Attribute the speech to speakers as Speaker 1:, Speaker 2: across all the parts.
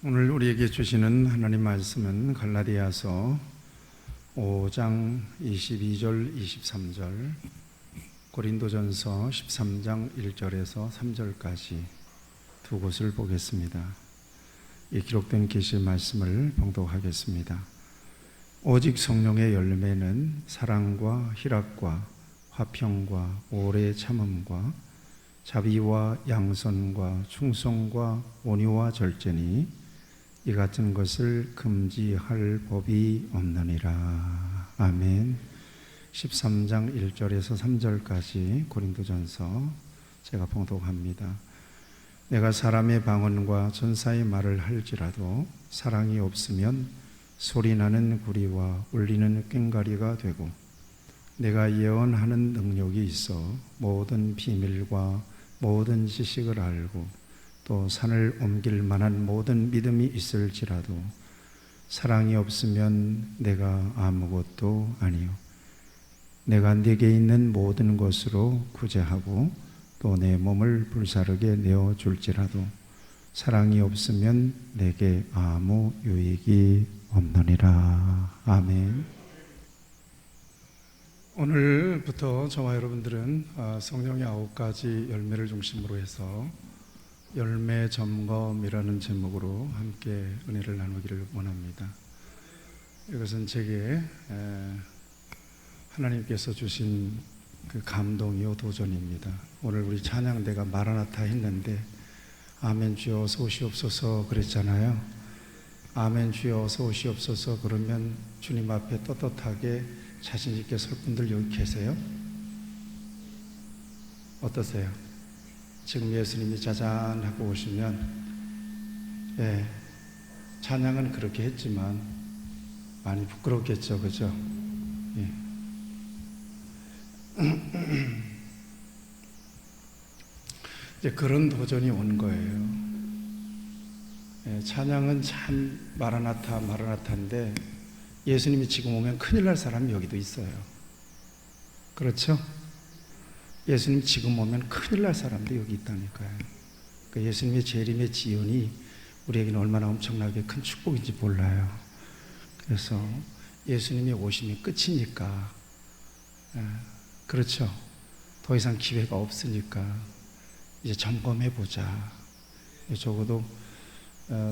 Speaker 1: 오늘 우리에게 주시는 하나님 말씀은 갈라디아서 5장 22절 23절, 고린도전서 13장 1절에서 3절까지 두 곳을 보겠습니다. 이 기록된 계시 말씀을 봉독하겠습니다. 오직 성령의 열매는 사랑과 희락과 화평과 오래 참음과 자비와 양선과 충성과 온유와 절제니 이 같은 것을 금지할 법이 없느니라. 아멘. 13장 1절에서 3절까지 고린도전서 제가 봉독합니다. 내가 사람의 방언과 전사의 말을 할지라도 사랑이 없으면 소리나는 구리와 울리는 꽹과리가 되고, 내가 예언하는 능력이 있어 모든 비밀과 모든 지식을 알고 또 산을 옮길 만한 모든 믿음이 있을지라도 사랑이 없으면 내가 아무것도 아니요. 내가 네게 있는 모든 것으로 구제하고 또 내 몸을 불사르게 내어줄지라도 사랑이 없으면 내게 아무 유익이 없느니라. 아멘. 오늘부터 저와 여러분들은 성령의 9가지 열매를 중심으로 해서 열매 점검이라는 제목으로 함께 은혜를 나누기를 원합니다. 이것은 제게 하나님께서 주신 그 감동이요 도전입니다. 오늘 우리 찬양대가 마라나타 했는데 아멘 주여 어서 오시옵소서 그랬잖아요. 아멘 주여 어서 오시옵소서 그러면 주님 앞에 떳떳하게 자신 있게 설 분들 여기 계세요? 어떠세요? 지금 예수님이 짜잔하고 오시면 찬양은 그렇게 했지만 많이 부끄럽겠죠, 그죠? 예. 이제 그런 도전이 온 거예요. 찬양은 참 마라나타인데 예수님이 지금 오면 큰일 날 사람이 여기도 있어요. 그렇죠? 예수님 지금 오면 큰일 날 사람도 여기 있다니까요. 그러니까 예수님의 재림의 지연이 우리에게는 얼마나 엄청나게 큰 축복인지 몰라요. 그래서 예수님이 오심이 끝이니까, 그렇죠? 더 이상 기회가 없으니까 이제 점검해보자. 적어도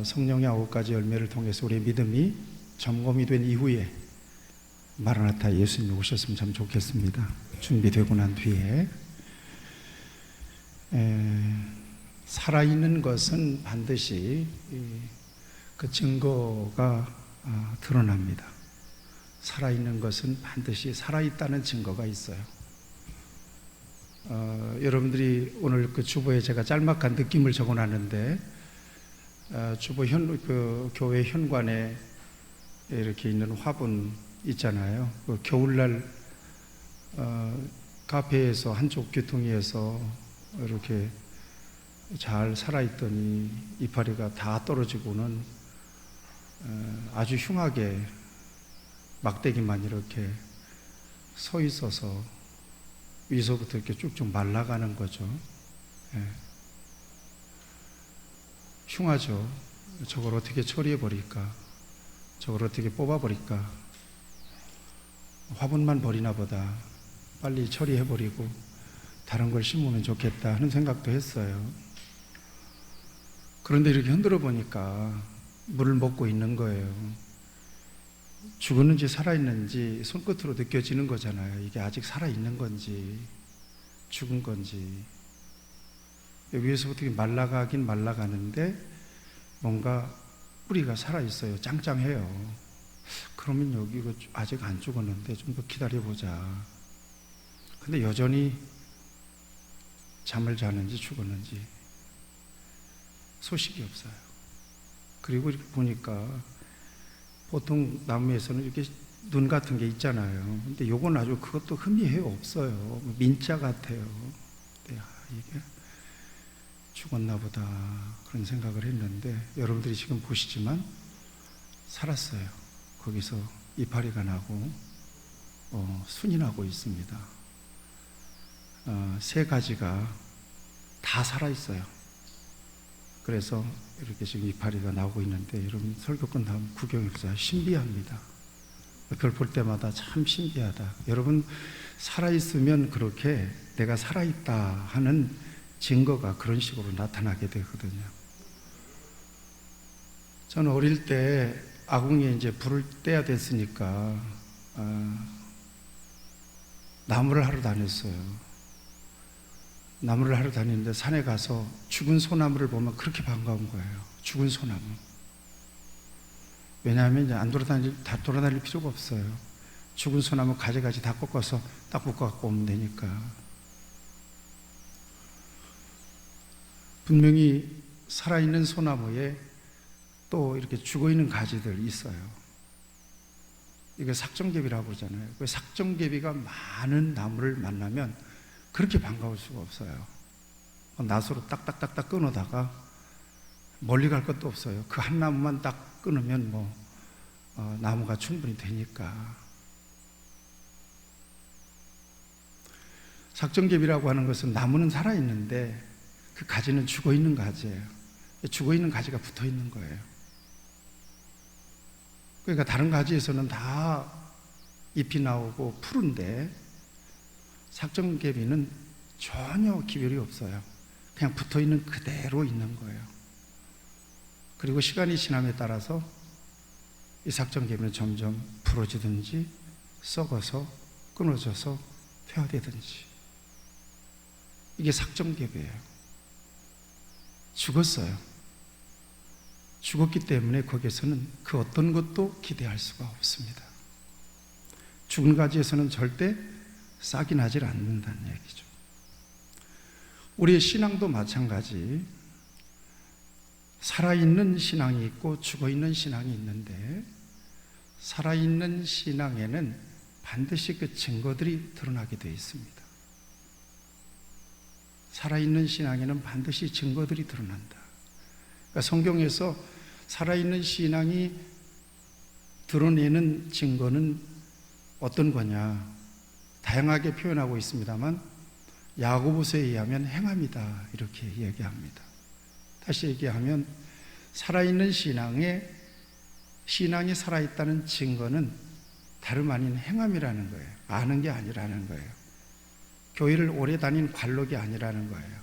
Speaker 1: 성령의 9가지 열매를 통해서 우리의 믿음이 점검이 된 이후에 마라나타 예수님이 오셨으면 참 좋겠습니다. 준비되고 난 뒤에 살아있는 것은 반드시 그 증거가 드러납니다. 살아있는 것은 반드시 살아있다는 증거가 있어요. 여러분들이 오늘 그 주보에 제가 짤막한 느낌을 적어놨는데, 주보 그 교회 현관에 이렇게 있는 화분 있잖아요. 그 겨울날 카페에서 한쪽 귀퉁이에서 이렇게 잘 살아있더니 이파리가 다 떨어지고는 아주 흉하게 막대기만 이렇게 서 있어서 위서부터 이렇게 쭉쭉 말라가는 거죠. 흉하죠. 저걸 어떻게 처리해버릴까? 저걸 어떻게 뽑아버릴까? 화분만 버리나 보다. 빨리 처리해버리고 다른 걸 심으면 좋겠다 하는 생각도 했어요. 그런데 이렇게 흔들어 보니까 물을 먹고 있는 거예요. 죽었는지 살아있는지 손끝으로 느껴지는 거잖아요. 이게 아직 살아있는 건지 죽은 건지. 위에서부터 말라가긴 말라가는데 뭔가 뿌리가 살아있어요. 짱짱해요. 그러면 여기 이거 아직 안 죽었는데 좀 더 기다려보자. 근데 여전히 잠을 자는지 죽었는지 소식이 없어요. 그리고 이렇게 보니까 보통 나무에서는 이렇게 눈 같은 게 있잖아요. 근데 요건 아주 그것도 흠이해요. 없어요. 민자 같아요. 이게 죽었나 보다 그런 생각을 했는데, 여러분들이 지금 보시지만 살았어요. 거기서 이파리가 나고 순이 나고 있습니다. 3가지가 다 살아있어요. 그래서 이렇게 지금 이파리가 나오고 있는데 여러분 설교 끝나면 구경해보세요. 신비합니다. 그걸 볼 때마다 참 신기하다. 여러분 살아있으면 그렇게 내가 살아있다 하는 증거가 그런 식으로 나타나게 되거든요. 저는 어릴 때 아궁이에 이제 불을 떼야 됐으니까 나무를 하러 다녔어요. 나무를 하러 다니는데 산에 가서 죽은 소나무를 보면 그렇게 반가운 거예요. 죽은 소나무. 왜냐하면 이제 다 돌아다닐 필요가 없어요. 죽은 소나무 가지가지 다 꺾어서 딱 묶어 갖고 오면 되니까. 분명히 살아있는 소나무에 또 이렇게 죽어있는 가지들 있어요. 이게 삭정개비라고 그러잖아요. 그 삭정개비가 많은 나무를 만나면 그렇게 반가울 수가 없어요. 낫으로 딱딱딱딱 끊어다가 멀리 갈 것도 없어요. 그 한 나무만 딱 끊으면 나무가 충분히 되니까. 삭정개비라고 하는 것은 나무는 살아있는데 그 가지는 죽어있는 가지예요. 죽어있는 가지가 붙어있는 거예요. 그러니까 다른 가지에서는 다 잎이 나오고 푸른데 삭정개비는 전혀 기별이 없어요. 그냥 붙어있는 그대로 있는 거예요. 그리고 시간이 지남에 따라서 이 삭정개비는 점점 부러지든지 썩어서 끊어져서 폐화되든지. 이게 삭정개비예요. 죽었어요. 죽었기 때문에 거기에서는 그 어떤 것도 기대할 수가 없습니다. 죽은 가지에서는 절대 싹이 나질 않는다는 얘기죠. 우리의 신앙도 마찬가지. 살아있는 신앙이 있고 죽어있는 신앙이 있는데 살아있는 신앙에는 반드시 그 증거들이 드러나게 되어 있습니다. 살아있는 신앙에는 반드시 증거들이 드러난다. 그러니까 성경에서 살아있는 신앙이 드러내는 증거는 어떤 거냐? 다양하게 표현하고 있습니다만 야고보서에 의하면 행함이다 이렇게 얘기합니다. 다시 얘기하면 살아있는 신앙이 살아있다는 증거는 다름 아닌 행함이라는 거예요. 아는 게 아니라는 거예요. 교회를 오래 다닌 관록이 아니라는 거예요.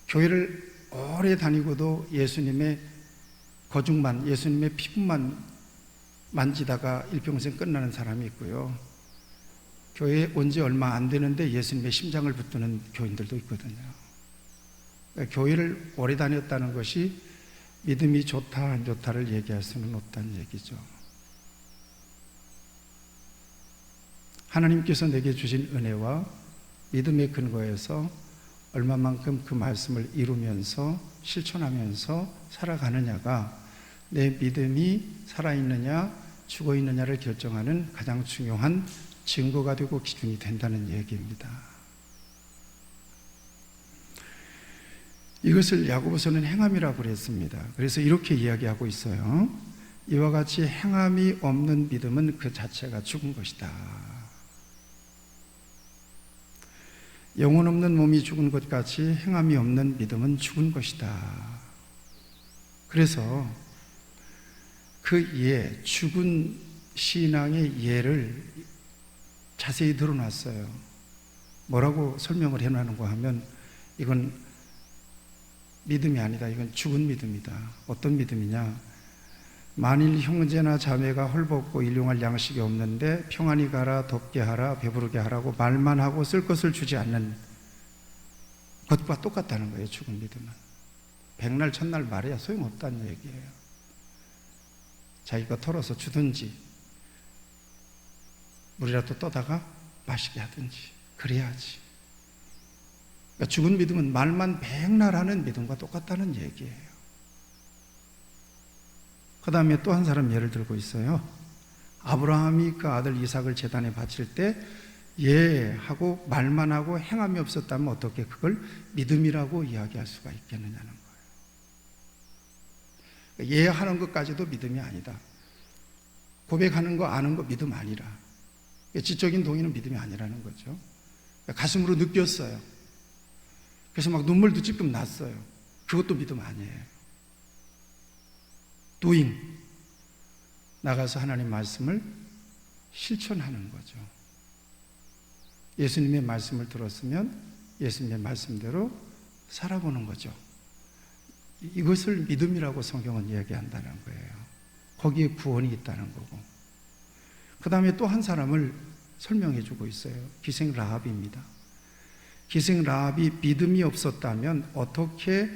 Speaker 1: 교회를 오래 다니고도 예수님의 거죽만, 예수님의 피부만 만지다가 일평생 끝나는 사람이 있고요. 교회에 온 지 얼마 안 되는데 예수님의 심장을 붙드는 교인들도 있거든요. 그러니까 교회를 오래 다녔다는 것이 믿음이 좋다 안 좋다를 얘기할 수는 없다는 얘기죠. 하나님께서 내게 주신 은혜와 믿음의 근거에서 얼마만큼 그 말씀을 이루면서 실천하면서 살아가느냐가 내 믿음이 살아있느냐 죽어있느냐를 결정하는 가장 중요한 증거가 되고 기준이 된다는 얘기입니다. 이것을 야고보서는 행함이라고 그랬습니다. 그래서 이렇게 이야기하고 있어요. 이와 같이 행함이 없는 믿음은 그 자체가 죽은 것이다. 영혼 없는 몸이 죽은 것 같이 행함이 없는 믿음은 죽은 것이다. 그래서 그 죽은 신앙의 예를 자세히 드러놨어요. 뭐라고 설명을 해놓는가 하면 이건 믿음이 아니다. 이건 죽은 믿음이다. 어떤 믿음이냐? 만일 형제나 자매가 헐벗고 일용할 양식이 없는데 평안히 가라, 덥게 하라, 배부르게 하라고 말만 하고 쓸 것을 주지 않는 것과 똑같다는 거예요. 죽은 믿음은. 백날 첫날 말해야 소용없다는 얘기예요. 자기가 털어서 주든지 물이라도 떠다가 마시게 하든지 그래야지. 그러니까 죽은 믿음은 말만 백날 하는 믿음과 똑같다는 얘기예요. 그 다음에 또 한 사람 예를 들고 있어요. 아브라함이 그 아들 이삭을 제단에 바칠 때 예 하고 말만 하고 행함이 없었다면 어떻게 그걸 믿음이라고 이야기할 수가 있겠느냐는 거예요. 예 하는 것까지도 믿음이 아니다. 고백하는 거 아는 거 믿음 아니라. 지적인 동의는 믿음이 아니라는 거죠. 가슴으로 느꼈어요. 그래서 막 눈물도 찔끔 났어요. 그것도 믿음 아니에요. doing, 나가서 하나님 말씀을 실천하는 거죠. 예수님의 말씀을 들었으면 예수님의 말씀대로 살아보는 거죠. 이것을 믿음이라고 성경은 이야기한다는 거예요. 거기에 구원이 있다는 거고. 그 다음에 또 한 사람을 설명해 주고 있어요. 기생 라합입니다. 기생 라합이 믿음이 없었다면 어떻게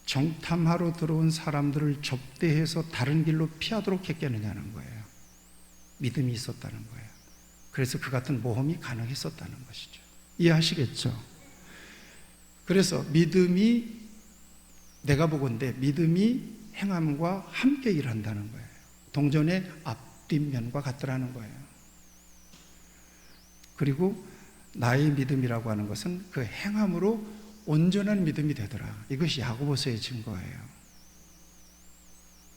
Speaker 1: 정탐하러 들어온 사람들을 접대해서 다른 길로 피하도록 했겠느냐는 거예요. 믿음이 있었다는 거예요. 그래서 그 같은 모험이 가능했었다는 것이죠. 이해하시겠죠? 그래서 믿음이, 내가 보건대 믿음이 행함과 함께 일한다는 거예요. 동전의 앞뒷면과 같더라는 거예요. 그리고 나의 믿음이라고 하는 것은 그 행함으로 온전한 믿음이 되더라. 이것이 야고보서의 증거예요.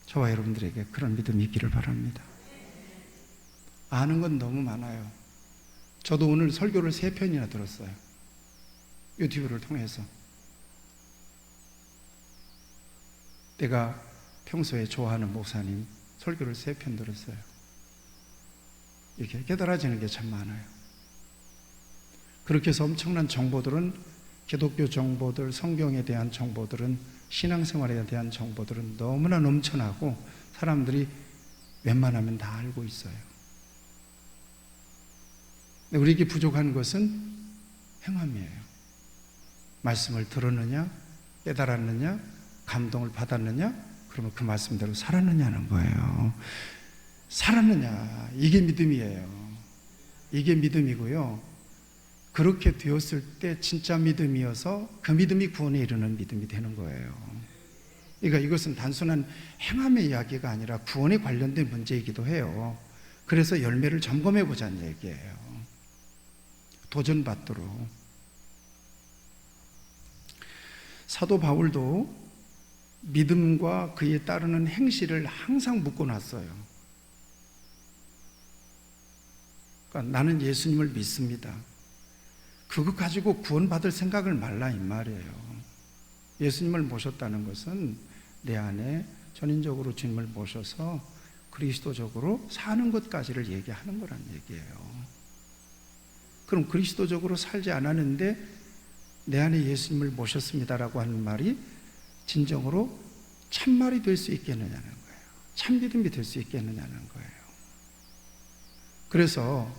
Speaker 1: 저와 여러분들에게 그런 믿음이 있기를 바랍니다. 아는 건 너무 많아요. 저도 오늘 설교를 3편이나 들었어요. 유튜브를 통해서. 내가 평소에 좋아하는 목사님 설교를 3편 들었어요. 이렇게 깨달아지는 게 참 많아요. 그렇게 해서 엄청난 정보들은, 기독교 정보들, 성경에 대한 정보들은, 신앙생활에 대한 정보들은 너무나 넘쳐나고 사람들이 웬만하면 다 알고 있어요. 우리에게 부족한 것은 행함이에요. 말씀을 들었느냐, 깨달았느냐, 감동을 받았느냐, 그러면 그 말씀대로 살았느냐는 거예요. 살았느냐, 이게 믿음이에요. 이게 믿음이고요. 그렇게 되었을 때 진짜 믿음이어서 그 믿음이 구원에 이르는 믿음이 되는 거예요. 그러니까 이것은 단순한 행함의 이야기가 아니라 구원에 관련된 문제이기도 해요. 그래서 열매를 점검해 보자는 얘기예요. 도전받도록. 사도 바울도 믿음과 그에 따르는 행실을 항상 묶어놨어요. 그러니까 나는 예수님을 믿습니다. 그거 가지고 구원받을 생각을 말라 이 말이에요. 예수님을 모셨다는 것은 내 안에 전인적으로 주님을 모셔서 그리스도적으로 사는 것까지를 얘기하는 거란 얘기예요. 그럼 그리스도적으로 살지 않았는데 내 안에 예수님을 모셨습니다라고 하는 말이 진정으로 참말이 될 수 있겠느냐는 거예요. 참믿음이 될 수 있겠느냐는 거예요. 그래서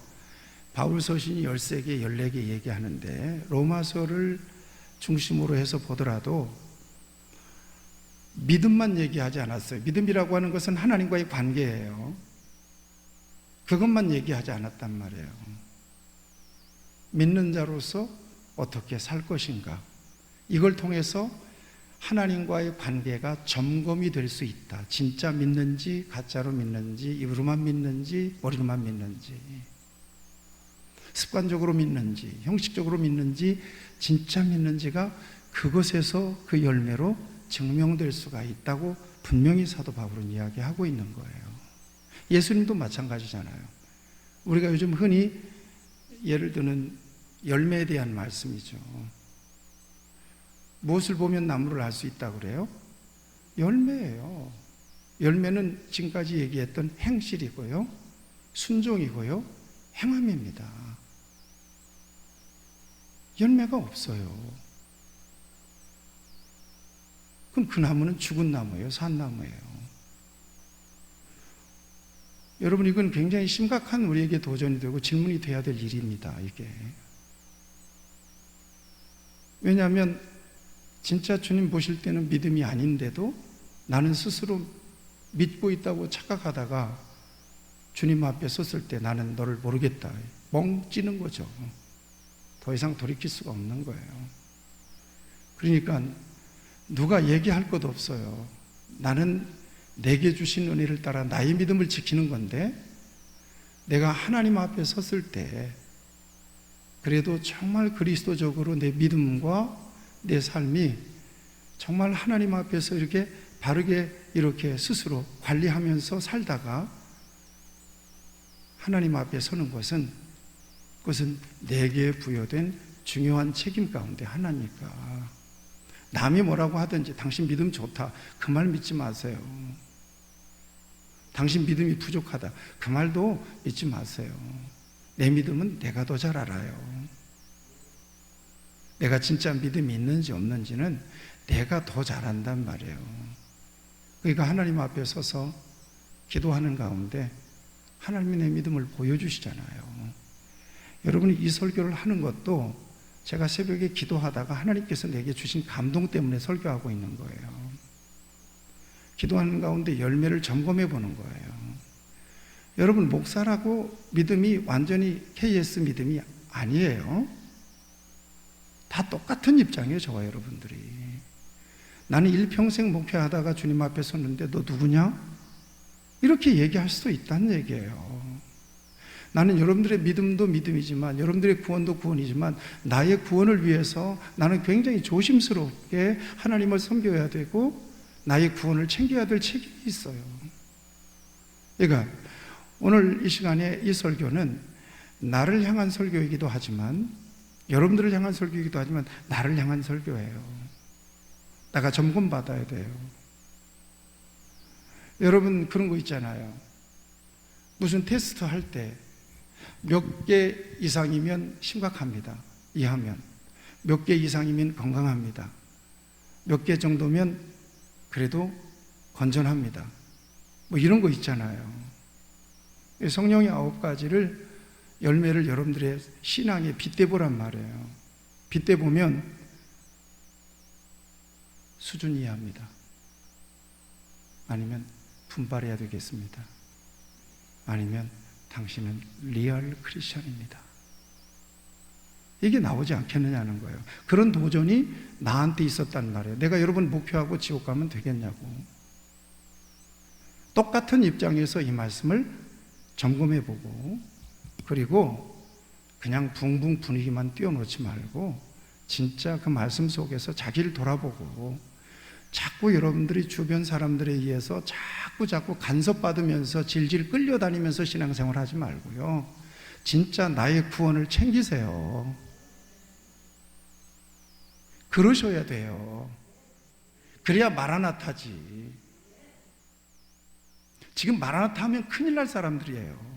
Speaker 1: 바울 서신이 13개, 14개 얘기하는데 로마서를 중심으로 해서 보더라도 믿음만 얘기하지 않았어요. 믿음이라고 하는 것은 하나님과의 관계예요. 그것만 얘기하지 않았단 말이에요. 믿는 자로서 어떻게 살 것인가, 이걸 통해서 하나님과의 관계가 점검이 될 수 있다. 진짜 믿는지, 가짜로 믿는지, 입으로만 믿는지, 머리로만 믿는지, 습관적으로 믿는지, 형식적으로 믿는지, 진짜 믿는지가 그것에서 그 열매로 증명될 수가 있다고 분명히 사도 바울은 이야기하고 있는 거예요. 예수님도 마찬가지잖아요. 우리가 요즘 흔히 예를 드는 열매에 대한 말씀이죠. 무엇을 보면 나무를 알 수 있다고 그래요? 열매예요. 열매는 지금까지 얘기했던 행실이고요, 순종이고요, 행함입니다. 열매가 없어요. 그럼 그 나무는 죽은 나무예요, 산 나무예요? 여러분, 이건 굉장히 심각한 우리에게 도전이 되고 질문이 돼야 될 일입니다. 이게 왜냐하면 진짜 주님 보실 때는 믿음이 아닌데도 나는 스스로 믿고 있다고 착각하다가 주님 앞에 섰을 때 나는 너를 모르겠다, 멍 찌는 거죠. 더 이상 돌이킬 수가 없는 거예요. 그러니까 누가 얘기할 것도 없어요. 나는 내게 주신 은혜를 따라 나의 믿음을 지키는 건데, 내가 하나님 앞에 섰을 때 그래도 정말 그리스도적으로 내 믿음과 내 삶이 정말 하나님 앞에서 이렇게 바르게 이렇게 스스로 관리하면서 살다가 하나님 앞에 서는 것은, 그것은 내게 부여된 중요한 책임 가운데 하나니까 남이 뭐라고 하든지 당신 믿음 좋다, 그 말 믿지 마세요. 당신 믿음이 부족하다, 그 말도 믿지 마세요. 내 믿음은 내가 더 잘 알아요. 내가 진짜 믿음이 있는지 없는지는 내가 더 잘 안단 말이에요. 그러니까 하나님 앞에 서서 기도하는 가운데 하나님이 내 믿음을 보여주시잖아요. 여러분이 이 설교를 하는 것도 제가 새벽에 기도하다가 하나님께서 내게 주신 감동 때문에 설교하고 있는 거예요. 기도하는 가운데 열매를 점검해 보는 거예요. 여러분, 목사라고 믿음이 완전히 KS 믿음이 아니에요. 다 똑같은 입장이에요, 저와 여러분들이. 나는 일평생 목회하다가 주님 앞에 섰는데 너 누구냐? 이렇게 얘기할 수도 있다는 얘기예요. 나는 여러분들의 믿음도 믿음이지만, 여러분들의 구원도 구원이지만, 나의 구원을 위해서 나는 굉장히 조심스럽게 하나님을 섬겨야 되고 나의 구원을 챙겨야 될 책임이 있어요. 그러니까 오늘 이 시간에 이 설교는 나를 향한 설교이기도 하지만, 여러분들을 향한 설교이기도 하지만 나를 향한 설교예요. 내가 점검받아야 돼요. 여러분, 그런 거 있잖아요. 무슨 테스트 할 때 몇 개 이상이면 심각합니다. 이하면. 몇 개 이상이면 건강합니다. 몇 개 정도면 그래도 건전합니다. 뭐 이런 거 있잖아요. 성령의 9가지를 열매를 여러분들의 신앙에 빗대보란 말이에요. 빗대보면 수준 이하입니다. 아니면 분발해야 되겠습니다. 아니면 당신은 리얼 크리스천입니다. 이게 나오지 않겠느냐는 거예요. 그런 도전이 나한테 있었단 말이에요. 내가 여러분 목표하고 지옥 가면 되겠냐고. 똑같은 입장에서 이 말씀을 점검해 보고, 그리고 그냥 붕붕 분위기만 띄워놓지 말고 진짜 그 말씀 속에서 자기를 돌아보고, 자꾸 여러분들이 주변 사람들에 의해서 자꾸 간섭받으면서 질질 끌려다니면서 신앙생활 하지 말고요, 진짜 나의 구원을 챙기세요. 그러셔야 돼요. 그래야 마라나타지. 지금 마라나타 하면 큰일 날 사람들이에요.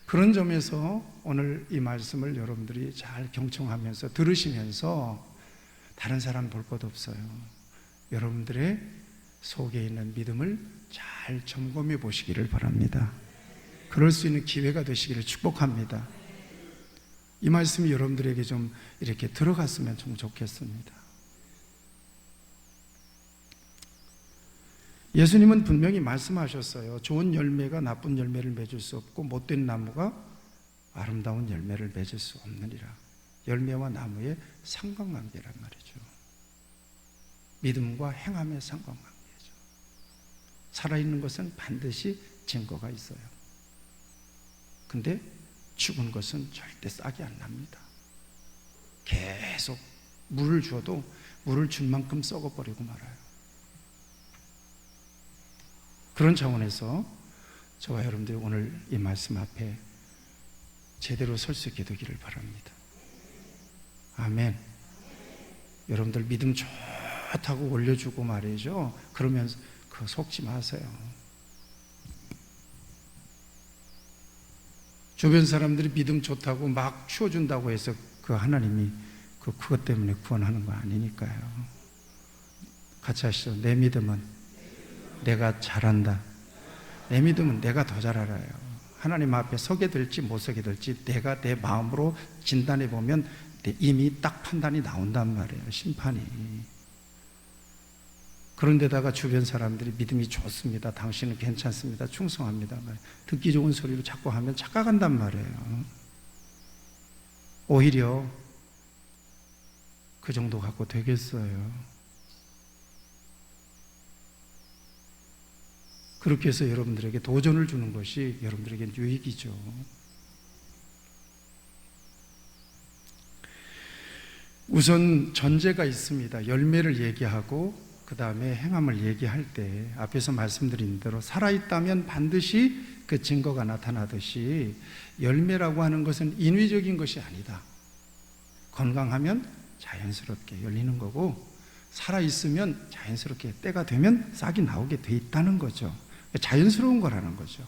Speaker 1: 그런 점에서 오늘 이 말씀을 여러분들이 잘 경청하면서 들으시면서 다른 사람 볼 것 없어요. 여러분들의 속에 있는 믿음을 잘 점검해 보시기를 바랍니다. 그럴 수 있는 기회가 되시기를 축복합니다. 이 말씀이 여러분들에게 좀 이렇게 들어갔으면 좀 좋겠습니다. 예수님은 분명히 말씀하셨어요. 좋은 열매가 나쁜 열매를 맺을 수 없고 못된 나무가 아름다운 열매를 맺을 수 없느니라. 열매와 나무의 상관관계란 말이죠. 믿음과 행함의 상관관계죠. 살아있는 것은 반드시 증거가 있어요. 근데 죽은 것은 절대 싹이 안 납니다. 계속 물을 줘도 물을 준 만큼 썩어버리고 말아요. 그런 차원에서 저와 여러분들이 오늘 이 말씀 앞에 제대로 설 수 있게 되기를 바랍니다. 아멘. 여러분들 믿음 좋다고 올려주고 말이죠. 그러면 그 속지 마세요. 주변 사람들이 믿음 좋다고 막 키워준다고 해서 그 하나님이 그것 때문에 구원하는 거 아니니까요. 같이 하시죠. 내 믿음은 내가 잘한다. 내 믿음은 내가 더 잘 알아요. 하나님 앞에 서게 될지 못 서게 될지 내가 내 마음으로 진단해 보면 이미 딱 판단이 나온단 말이에요. 심판이. 그런데다가 주변 사람들이 믿음이 좋습니다. 당신은 괜찮습니다. 충성합니다. 듣기 좋은 소리로 자꾸 하면 착각한단 말이에요. 오히려 그 정도 갖고 되겠어요. 그렇게 해서 여러분들에게 도전을 주는 것이 여러분들에게 유익이죠. 우선 전제가 있습니다. 열매를 얘기하고 그 다음에 행함을 얘기할 때 앞에서 말씀드린 대로 살아있다면 반드시 그 증거가 나타나듯이 열매라고 하는 것은 인위적인 것이 아니다. 건강하면 자연스럽게 열리는 거고 살아있으면 자연스럽게 때가 되면 싹이 나오게 돼 있다는 거죠. 자연스러운 거라는 거죠.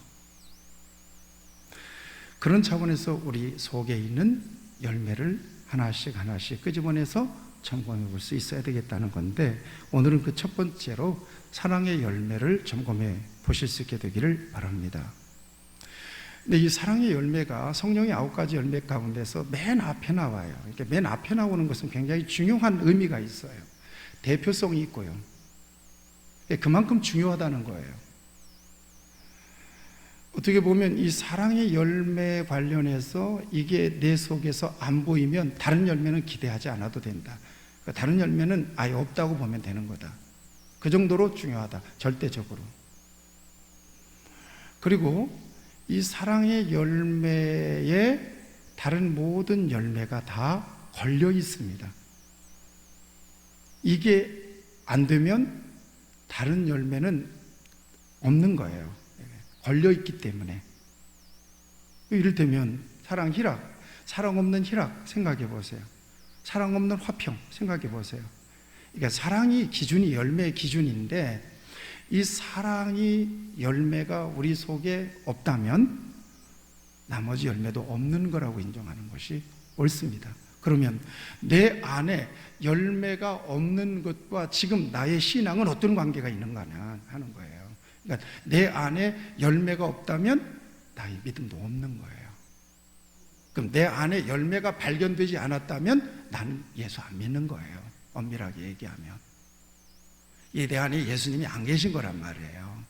Speaker 1: 그런 차원에서 우리 속에 있는 열매를 하나씩 하나씩 끄집어내서 점검해 볼 수 있어야 되겠다는 건데, 오늘은 그 첫 번째로 사랑의 열매를 점검해 보실 수 있게 되기를 바랍니다. 근데 이 사랑의 열매가 성령의 9가지 열매 가운데서 맨 앞에 나와요. 이렇게 맨 앞에 나오는 것은 굉장히 중요한 의미가 있어요. 대표성이 있고요. 그만큼 중요하다는 거예요. 어떻게 보면 이 사랑의 열매 관련해서 이게 내 속에서 안 보이면 다른 열매는 기대하지 않아도 된다. 다른 열매는 아예 없다고 보면 되는 거다. 그 정도로 중요하다. 절대적으로. 그리고 이 사랑의 열매에 다른 모든 열매가 다 걸려 있습니다. 이게 안 되면 다른 열매는 없는 거예요. 걸려 있기 때문에. 이를테면 사랑 희락, 사랑 없는 희락 생각해 보세요. 사랑 없는 화평 생각해 보세요. 그러니까 사랑이 기준이 열매의 기준인데, 이 사랑이 열매가 우리 속에 없다면 나머지 열매도 없는 거라고 인정하는 것이 옳습니다. 그러면 내 안에 열매가 없는 것과 지금 나의 신앙은 어떤 관계가 있는가 하는 거예요. 그러니까 내 안에 열매가 없다면 나의 믿음도 없는 거예요. 그럼 내 안에 열매가 발견되지 않았다면 나는 예수 안 믿는 거예요. 엄밀하게 얘기하면. 내 안에 예수님이 안 계신 거란 말이에요.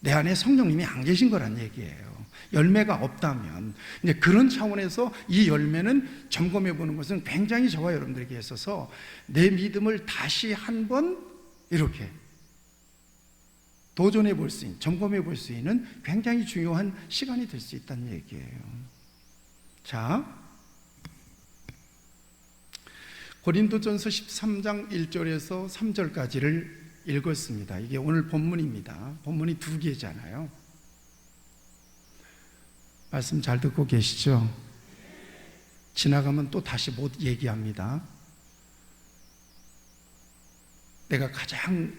Speaker 1: 내 안에 성령님이 안 계신 거란 얘기예요. 열매가 없다면. 이제 그런 차원에서 이 열매는 점검해 보는 것은 굉장히 저와 여러분들에게 있어서 내 믿음을 다시 한번 이렇게 도전해 볼 수 있는, 점검해 볼 수 있는 굉장히 중요한 시간이 될 수 있다는 얘기예요. 자, 고린도전서 13장 1절에서 3절까지를 읽었습니다. 이게 오늘 본문입니다. 본문이 2개잖아요. 말씀 잘 듣고 계시죠? 지나가면 또 다시 못 얘기합니다. 내가 가장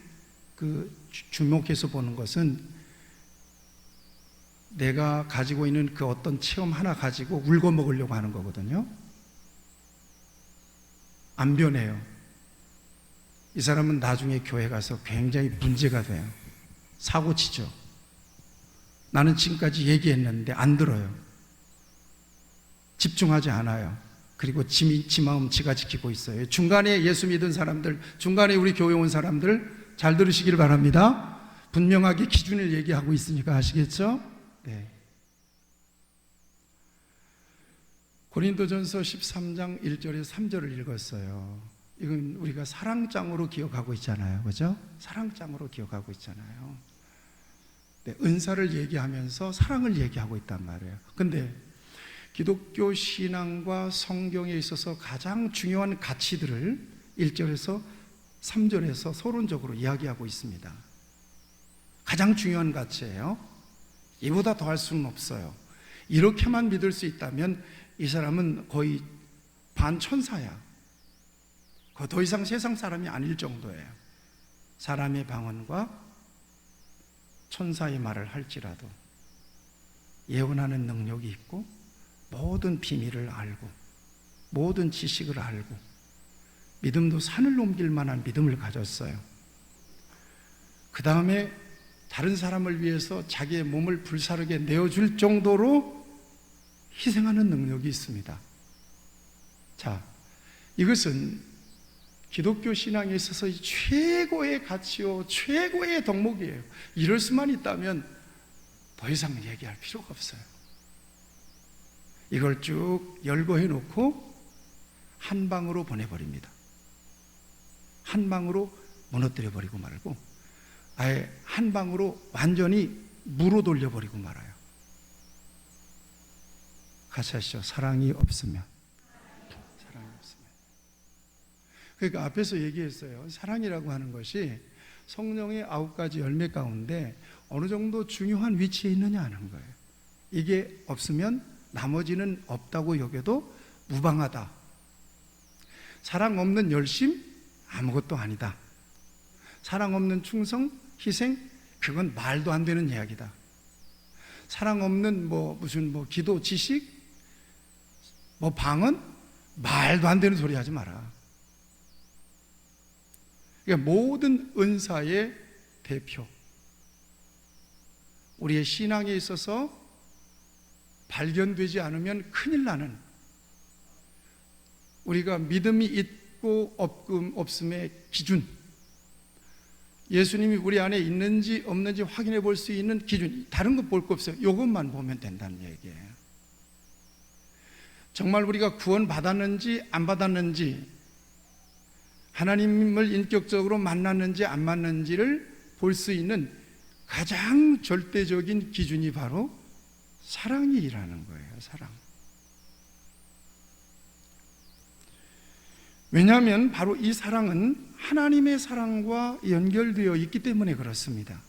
Speaker 1: 주목해서 보는 것은 내가 가지고 있는 그 어떤 체험 하나 가지고 울고 먹으려고 하는 거거든요. 안 변해요. 이 사람은 나중에 교회 가서 굉장히 문제가 돼요. 사고치죠. 나는 지금까지 얘기했는데 안 들어요. 집중하지 않아요. 그리고 지 마음 지가 지키고 있어요. 중간에 예수 믿은 사람들, 중간에 우리 교회 온 사람들 잘 들으시길 바랍니다. 분명하게 기준을 얘기하고 있으니까 아시겠죠? 네. 고린도전서 13장 1절에서 3절을 읽었어요. 이건 우리가 사랑장으로 기억하고 있잖아요. 그죠? 사랑장으로 기억하고 있잖아요. 네, 은사를 얘기하면서 사랑을 얘기하고 있단 말이에요. 근데 기독교 신앙과 성경에 있어서 가장 중요한 가치들을 1절에서 3절에서 서론적으로 이야기하고 있습니다. 가장 중요한 가치예요. 이보다 더할 수는 없어요. 이렇게만 믿을 수 있다면 이 사람은 거의 반천사야. 더 이상 세상 사람이 아닐 정도예요. 사람의 방언과 천사의 말을 할지라도 예언하는 능력이 있고 모든 비밀을 알고 모든 지식을 알고 믿음도 산을 넘길 만한 믿음을 가졌어요. 그 다음에 다른 사람을 위해서 자기의 몸을 불사르게 내어줄 정도로 희생하는 능력이 있습니다. 자, 이것은 기독교 신앙에 있어서 최고의 가치요, 최고의 덕목이에요. 이럴 수만 있다면 더 이상 얘기할 필요가 없어요. 이걸 쭉 열거해 놓고 한 방으로 보내버립니다. 한 방으로 무너뜨려 버리고 말고 아예 한 방으로 완전히 무로 돌려버리고 말아요. 같이 하시죠. 사랑이 없으면. 그러니까 앞에서 얘기했어요. 사랑이라고 하는 것이 성령의 9가지 열매 가운데 어느 정도 중요한 위치에 있느냐 하는 거예요. 이게 없으면 나머지는 없다고 여겨도 무방하다. 사랑 없는 열심? 아무것도 아니다. 사랑 없는 충성, 희생? 그건 말도 안 되는 이야기다. 사랑 없는 무슨 기도, 지식? 방언? 말도 안 되는 소리 하지 마라. 그러니까 모든 은사의 대표. 우리의 신앙에 있어서 발견되지 않으면 큰일 나는, 우리가 믿음이 있고 없음의 기준, 예수님이 우리 안에 있는지 없는지 확인해 볼 수 있는 기준, 다른 거 볼 거 없어요. 이것만 보면 된다는 얘기예요. 정말 우리가 구원 받았는지 안 받았는지, 하나님을 인격적으로 만났는지 안 만났는지를 볼 수 있는 가장 절대적인 기준이 바로 사랑이라는 거예요. 사랑. 왜냐하면 바로 이 사랑은 하나님의 사랑과 연결되어 있기 때문에 그렇습니다.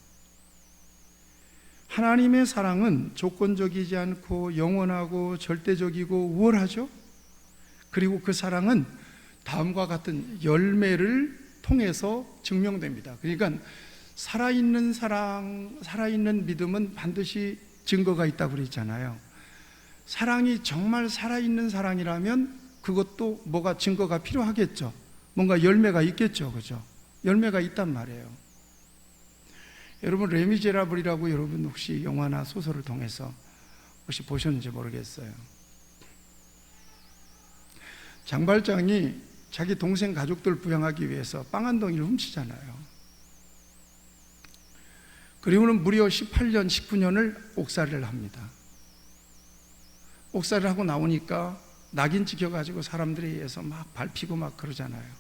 Speaker 1: 하나님의 사랑은 조건적이지 않고 영원하고 절대적이고 우월하죠. 그리고 그 사랑은 다음과 같은 열매를 통해서 증명됩니다. 그러니까 살아있는 사랑, 살아있는 믿음은 반드시 증거가 있다고 그랬잖아요. 사랑이 정말 살아있는 사랑이라면 그것도 뭐가 증거가 필요하겠죠. 뭔가 열매가 있겠죠. 그죠? 열매가 있단 말이에요. 여러분, 레미제라블이라고 여러분 혹시 영화나 소설을 통해서 혹시 보셨는지 모르겠어요. 장발장이 자기 동생 가족들 부양하기 위해서 빵 한 덩이를 훔치잖아요. 그리고는 무려 18년, 19년을 옥살이를 합니다. 옥살이를 하고 나오니까 낙인 찍혀가지고 사람들에 의해서 막 밟히고 막 그러잖아요.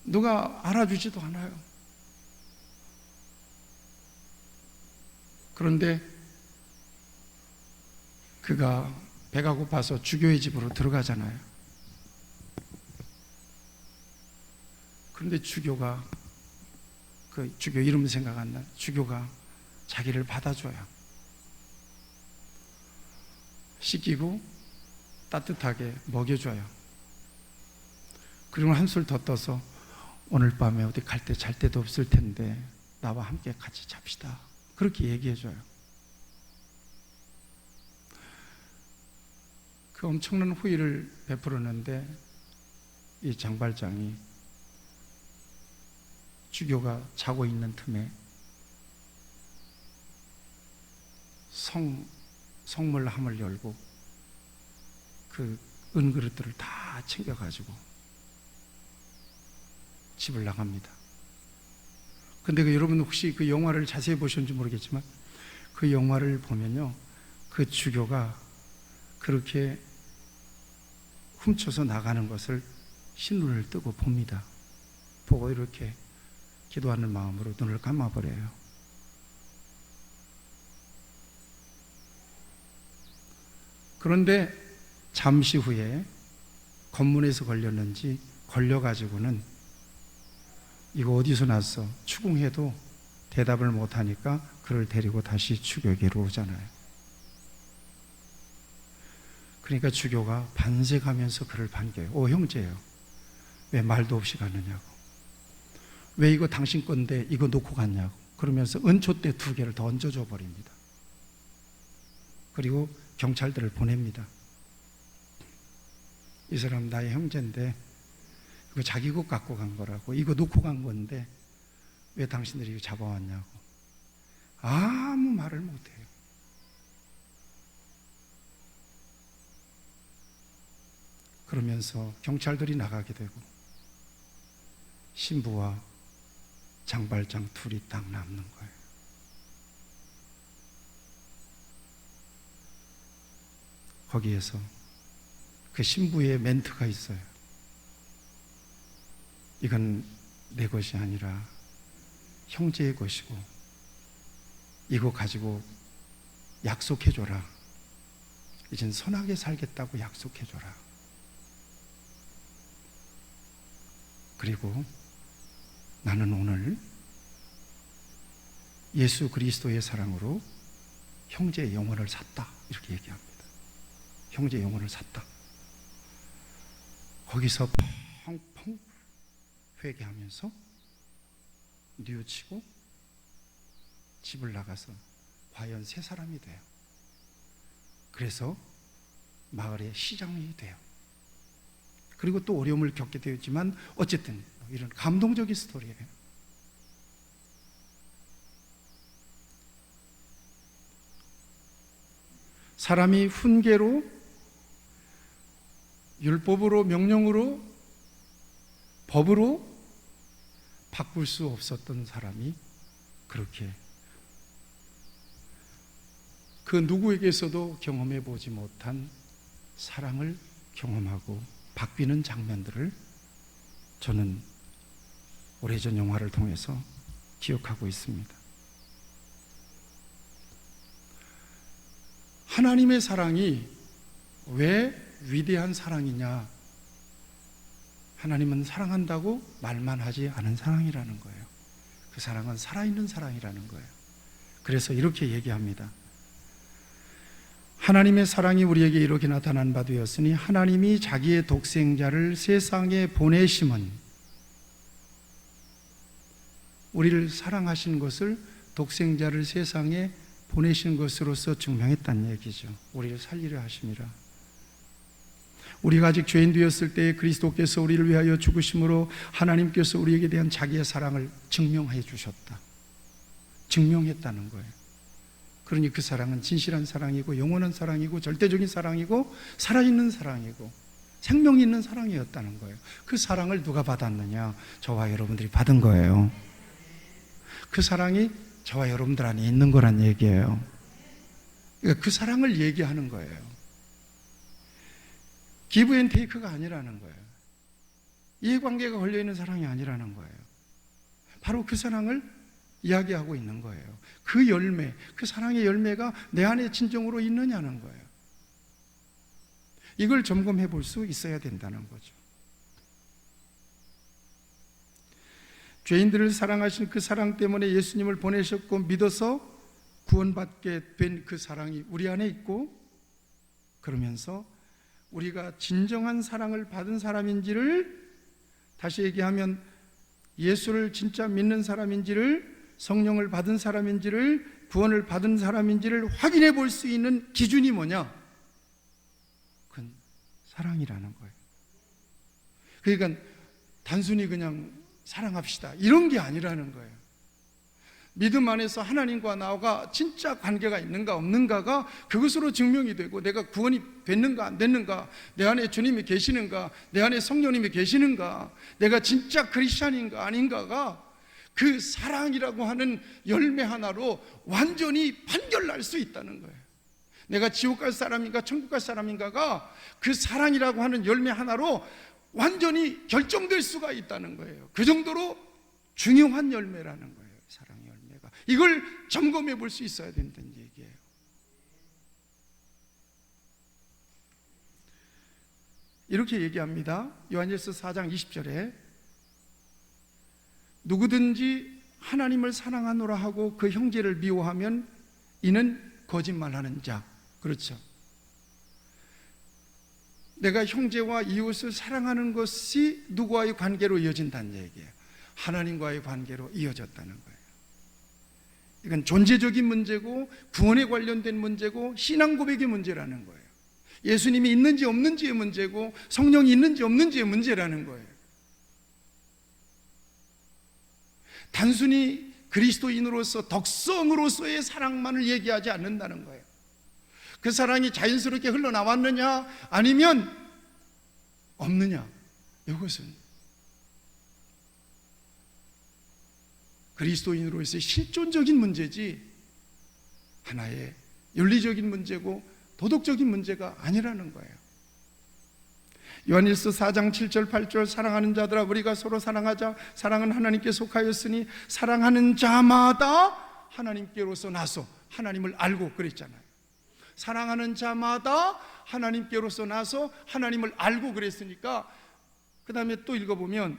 Speaker 1: 누가 알아주지도 않아요. 그런데 그가 배가 고파서 주교의 집으로 들어가잖아요. 그런데 주교가, 그 주교 이름 생각 안 나, 주교가 자기를 받아줘요. 씻기고 따뜻하게 먹여줘요. 그리고 한술 더 떠서 오늘 밤에 어디 갈 때 잘 데도 없을 텐데 나와 함께 같이 잡시다. 그렇게 얘기해줘요. 그 엄청난 호의를 베풀었는데 이 장발장이 주교가 자고 있는 틈에 성물함을 열고 그 은그릇들을 다 챙겨가지고 집을 나갑니다. 근데 여러분 혹시 그 영화를 자세히 보셨는지 모르겠지만 그 영화를 보면요, 그 주교가 그렇게 훔쳐서 나가는 것을 신눈을 뜨고 봅니다. 보고 이렇게 기도하는 마음으로 눈을 감아버려요. 그런데 잠시 후에 검문에서 걸렸는지 걸려가지고는 이거 어디서 났어? 추궁해도 대답을 못하니까 그를 데리고 다시 주교에게로 오잖아요. 그러니까 주교가 반색하면서 그를 반겨요. 오 형제요, 왜 말도 없이 갔느냐고, 왜 이거 당신 건데 이거 놓고 갔냐고 그러면서 은촛대 2개를 더 얹어줘 버립니다. 그리고 경찰들을 보냅니다. 이 사람 나의 형제인데 이거 자기 것 갖고 간 거라고, 이거 놓고 간 건데 왜 당신들이 이거 잡아왔냐고. 아무 말을 못해요. 그러면서 경찰들이 나가게 되고 신부와 장발장 둘이 딱 남는 거예요. 거기에서 그 신부의 멘트가 있어요. 이건 내 것이 아니라 형제의 것이고 이거 가지고 약속해줘라. 이젠 선하게 살겠다고 약속해줘라. 그리고 나는 오늘 예수 그리스도의 사랑으로 형제의 영혼을 샀다, 이렇게 얘기합니다. 형제의 영혼을 샀다. 거기서 펑펑 회개하면서 뉘우치고 집을 나가서 과연 새 사람이 돼요. 그래서 마을의 시장이 돼요. 그리고 또 어려움을 겪게 되었지만 어쨌든 이런 감동적인 스토리예요. 사람이 훈계로, 율법으로, 명령으로, 법으로 바꿀 수 없었던 사람이 그렇게 그 누구에게서도 경험해 보지 못한 사랑을 경험하고 바뀌는 장면들을 저는 오래전 영화를 통해서 기억하고 있습니다. 하나님의 사랑이 왜 위대한 사랑이냐? 하나님은 사랑한다고 말만 하지 않은 사랑이라는 거예요. 그 사랑은 살아있는 사랑이라는 거예요. 그래서 이렇게 얘기합니다. 하나님의 사랑이 우리에게 이렇게 나타난 바 되었으니 하나님이 자기의 독생자를 세상에 보내심은, 우리를 사랑하신 것을 독생자를 세상에 보내신 것으로서 증명했다는 얘기죠. 우리를 살리려 하심이라. 우리가 아직 죄인 되었을 때 그리스도께서 우리를 위하여 죽으심으로 하나님께서 우리에게 대한 자기의 사랑을 증명해 주셨다. 증명했다는 거예요. 그러니 그 사랑은 진실한 사랑이고 영원한 사랑이고 절대적인 사랑이고 살아있는 사랑이고 생명이 있는 사랑이었다는 거예요. 그 사랑을 누가 받았느냐? 저와 여러분들이 받은 거예요. 그 사랑이 저와 여러분들 안에 있는 거란 얘기예요. 그러니까 그 사랑을 얘기하는 거예요. 기브 앤 테이크가 아니라는 거예요. 이해관계가 걸려있는 사랑이 아니라는 거예요. 바로 그 사랑을 이야기하고 있는 거예요. 그 열매, 그 사랑의 열매가 내 안에 진정으로 있느냐는 거예요. 이걸 점검해 볼 수 있어야 된다는 거죠. 죄인들을 사랑하신 그 사랑 때문에 예수님을 보내셨고 믿어서 구원받게 된 그 사랑이 우리 안에 있고, 그러면서 우리가 진정한 사랑을 받은 사람인지를, 다시 얘기하면 예수를 진짜 믿는 사람인지를, 성령을 받은 사람인지를, 구원을 받은 사람인지를 확인해 볼 수 있는 기준이 뭐냐? 그건 사랑이라는 거예요. 그러니까 단순히 그냥 사랑합시다 이런 게 아니라는 거예요. 믿음 안에서 하나님과 나와 진짜 관계가 있는가 없는가가 그것으로 증명이 되고, 내가 구원이 됐는가 안 됐는가, 내 안에 주님이 계시는가, 내 안에 성령님이 계시는가, 내가 진짜 크리스찬인가 아닌가가 그 사랑이라고 하는 열매 하나로 완전히 판결날 수 있다는 거예요. 내가 지옥 갈 사람인가 천국 갈 사람인가가 그 사랑이라고 하는 열매 하나로 완전히 결정될 수가 있다는 거예요. 그 정도로 중요한 열매라는 거예요. 사랑의 열매가. 이걸 점검해 볼 수 있어야 된다는 얘기예요. 이렇게 얘기합니다. 요한일서 4장 20절에 누구든지 하나님을 사랑하노라 하고 그 형제를 미워하면 이는 거짓말하는 자. 그렇죠. 내가 형제와 이웃을 사랑하는 것이 누구와의 관계로 이어진다는 얘기예요. 하나님과의 관계로 이어졌다는 거예요. 이건 존재적인 문제고 구원에 관련된 문제고 신앙 고백의 문제라는 거예요. 예수님이 있는지 없는지의 문제고 성령이 있는지 없는지의 문제라는 거예요. 단순히 그리스도인으로서 덕성으로서의 사랑만을 얘기하지 않는다는 거예요. 그 사랑이 자연스럽게 흘러나왔느냐 아니면 없느냐, 이것은 그리스도인으로서의 실존적인 문제지 하나의 윤리적인 문제고 도덕적인 문제가 아니라는 거예요. 요한일서 4장 7절 8절 사랑하는 자들아 우리가 서로 사랑하자. 사랑은 하나님께 속하였으니 사랑하는 자마다 하나님께로서 나서 하나님을 알고, 그랬잖아요. 사랑하는 자마다 하나님께로서 나서 하나님을 알고 그랬으니까, 그 다음에 또 읽어보면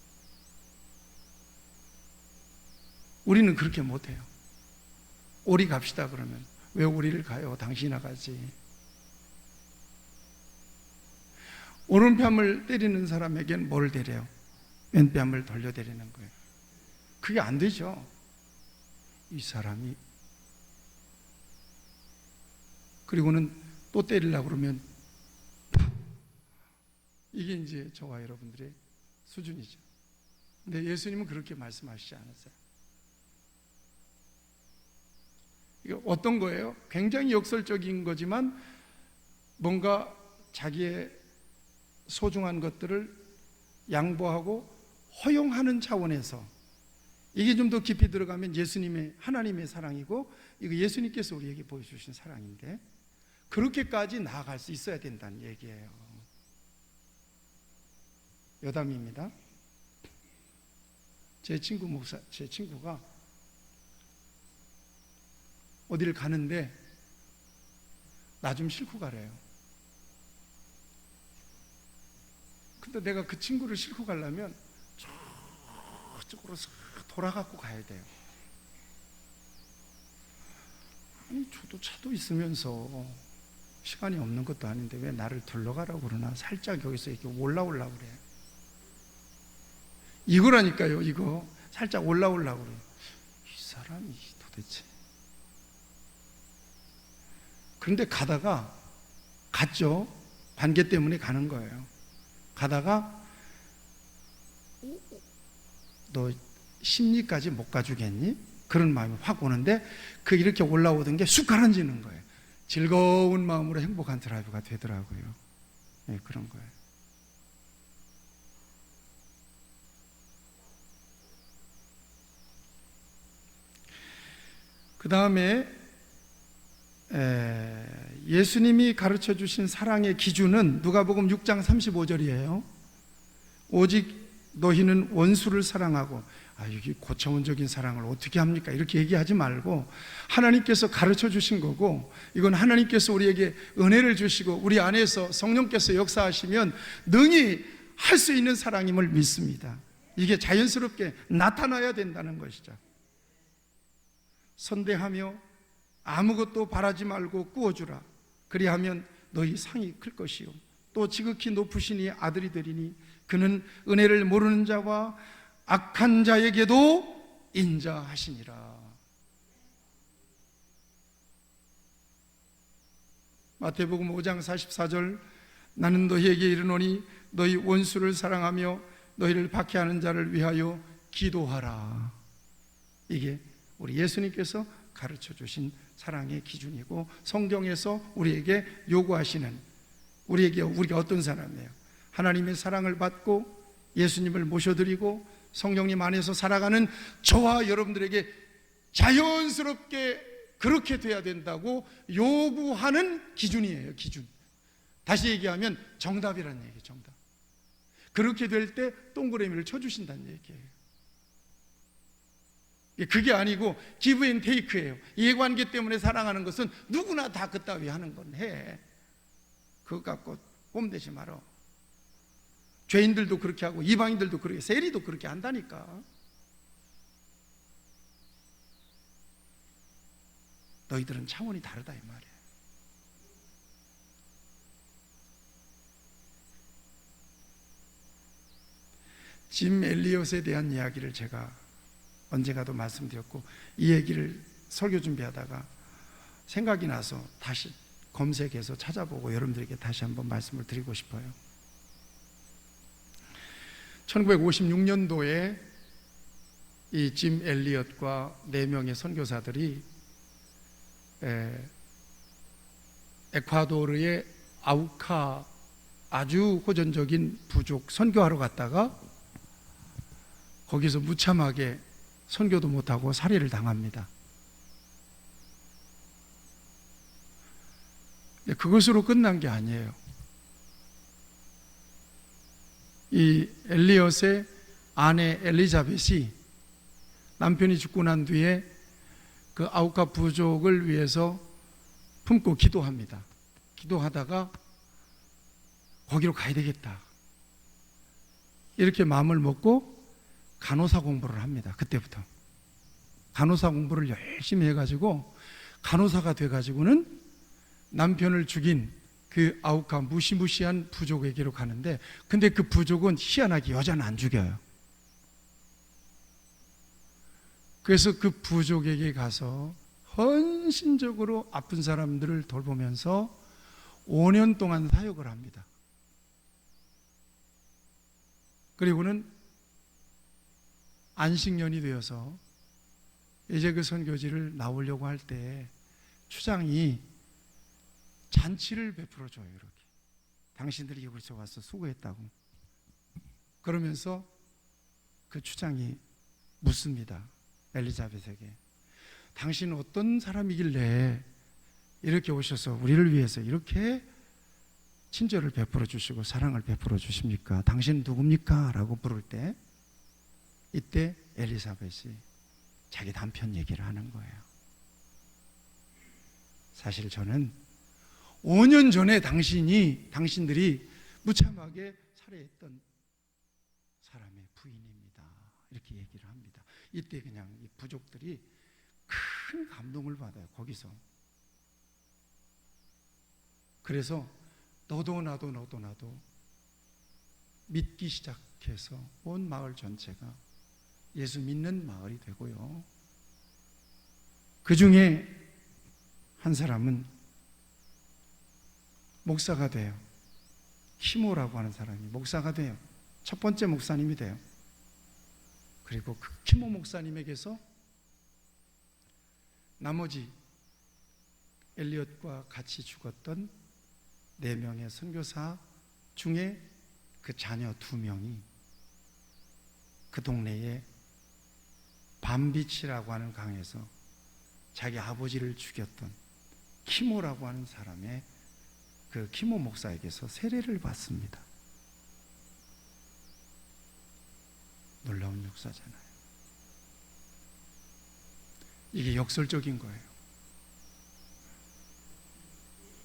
Speaker 1: 우리는 그렇게 못해요. 오리 갑시다 그러면 왜 오리를 가요? 당신이나 가지. 오른뺨을 때리는 사람에겐 뭘 때려요? 왼뺨을 돌려때리는 거예요. 그게 안 되죠. 이 사람이. 그리고는 또 때리려고 그러면 이게 이제 저와 여러분들의 수준이죠. 근데 예수님은 그렇게 말씀하시지 않았어요. 이게 어떤 거예요? 굉장히 역설적인 거지만 뭔가 자기의 소중한 것들을 양보하고 허용하는 차원에서, 이게 좀 더 깊이 들어가면 예수님의, 하나님의 사랑이고 이거 예수님께서 우리에게 보여주신 사랑인데 그렇게까지 나아갈 수 있어야 된다는 얘기예요. 여담입니다. 제 친구가 어디를 가는데 나 좀 싣고 가래요. 근데 내가 그 친구를 싣고 가려면 저쪽으로 돌아갖고 가야 돼요. 아니, 저도 차도 있으면서 시간이 없는 것도 아닌데 왜 나를 둘러가라고 그러나? 살짝 여기서 이렇게 올라오려고 그래. 이거라니까요, 이거. 살짝 올라오려고 그래. 이 사람이 도대체. 그런데 가다가, 갔죠. 관계 때문에 가는 거예요. 가다가 너 심리까지 못 가주겠니? 그런 마음이 확 오는데 그 이렇게 올라오던 게 쑥 가라앉는 거예요. 즐거운 마음으로 행복한 드라이브가 되더라고요. 네, 그런 거예요. 그 다음에 예수님이 가르쳐 주신 사랑의 기준은 누가복음 6장 35절이에요. 오직 너희는 원수를 사랑하고, 이게 고차원적인 사랑을 어떻게 합니까? 이렇게 얘기하지 말고 하나님께서 가르쳐 주신 거고, 이건 하나님께서 우리에게 은혜를 주시고 우리 안에서 성령께서 역사하시면 능히 할 수 있는 사랑임을 믿습니다. 이게 자연스럽게 나타나야 된다는 것이죠. 선대하며 아무것도 바라지 말고 꾸어주라. 그리하면 너희 상이 클 것이요 또 지극히 높으시니 아들이 되리니 그는 은혜를 모르는 자와 악한 자에게도 인자하시니라. 마태복음 5장 44절 나는 너희에게 이르노니 너희 원수를 사랑하며 너희를 박해하는 자를 위하여 기도하라. 이게 우리 예수님께서 가르쳐 주신 사랑의 기준이고 성경에서 우리에게 요구하시는, 우리가 어떤 사람이에요? 하나님의 사랑을 받고 예수님을 모셔드리고 성령님 안에서 살아가는 저와 여러분들에게 자연스럽게 그렇게 돼야 된다고 요구하는 기준이에요. 기준. 다시 얘기하면 정답이라는 얘기예요. 정답. 그렇게 될 때 동그라미를 쳐주신다는 얘기예요. 그게 아니고 기브 앤 테이크예요. 이해관계 때문에 사랑하는 것은 누구나 다 그따위 하는 건 해. 그것 갖고 꼼대지 말어. 죄인들도 그렇게 하고 이방인들도 그렇게, 세리도 그렇게 한다니까. 너희들은 차원이 다르다 이 말이에요. 짐 엘리엇에 대한 이야기를 제가 언젠가도 말씀드렸고, 이 얘기를 설교 준비하다가 생각이 나서 다시 검색해서 찾아보고 여러분들에게 다시 한번 말씀을 드리고 싶어요. 1956년도에 이 짐 엘리엇과 4명의 선교사들이 에콰도르의 아우카 아주 호전적인 부족 선교하러 갔다가 거기서 무참하게 선교도 못하고 살해를 당합니다. 그것으로 끝난 게 아니에요. 이 엘리엇의 아내 엘리자벳이 남편이 죽고 난 뒤에 그 아우카 부족을 위해서 품고 기도합니다. 기도하다가 거기로 가야 되겠다 이렇게 마음을 먹고 간호사 공부를 합니다. 그때부터. 간호사 공부를 열심히 해가지고 간호사가 돼가지고는 남편을 죽인 그 아우카 무시무시한 부족에게로 가는데, 근데 그 부족은 희한하게 여자는 안 죽여요. 그래서 그 부족에게 가서 헌신적으로 아픈 사람들을 돌보면서 5년 동안 사역을 합니다. 그리고는 안식년이 되어서 이제 그 선교지를 나오려고 할 때 추장이 잔치를 베풀어줘요. 이렇게 당신들이 여기서 와서 수고했다고. 그러면서 그 추장이 묻습니다. 엘리자벳에게, 당신은 어떤 사람이길래 이렇게 오셔서 우리를 위해서 이렇게 친절을 베풀어 주시고 사랑을 베풀어 주십니까? 당신 누굽니까? 라고 물을 때, 이때 엘리사벳이 자기 남편 얘기를 하는 거예요. 사실 저는 5년 전에 당신들이 무참하게 살해했던 사람의 부인입니다. 이렇게 얘기를 합니다. 이때 그냥 이 부족들이 큰 감동을 받아요. 거기서. 그래서 너도 나도 믿기 시작해서 온 마을 전체가 예수 믿는 마을이 되고요. 그 중에 한 사람은 목사가 돼요. 키모라고 하는 사람이 목사가 돼요. 첫 번째 목사님이 돼요. 그리고 그 키모 목사님에게서 나머지 엘리엇과 같이 죽었던 4명의 선교사 중에 그 자녀 2명이 그 동네에 밤비치라고 하는 강에서 자기 아버지를 죽였던 키모라고 하는 사람의 그 키모 목사에게서 세례를 받습니다. 놀라운 역사잖아요. 이게 역설적인 거예요.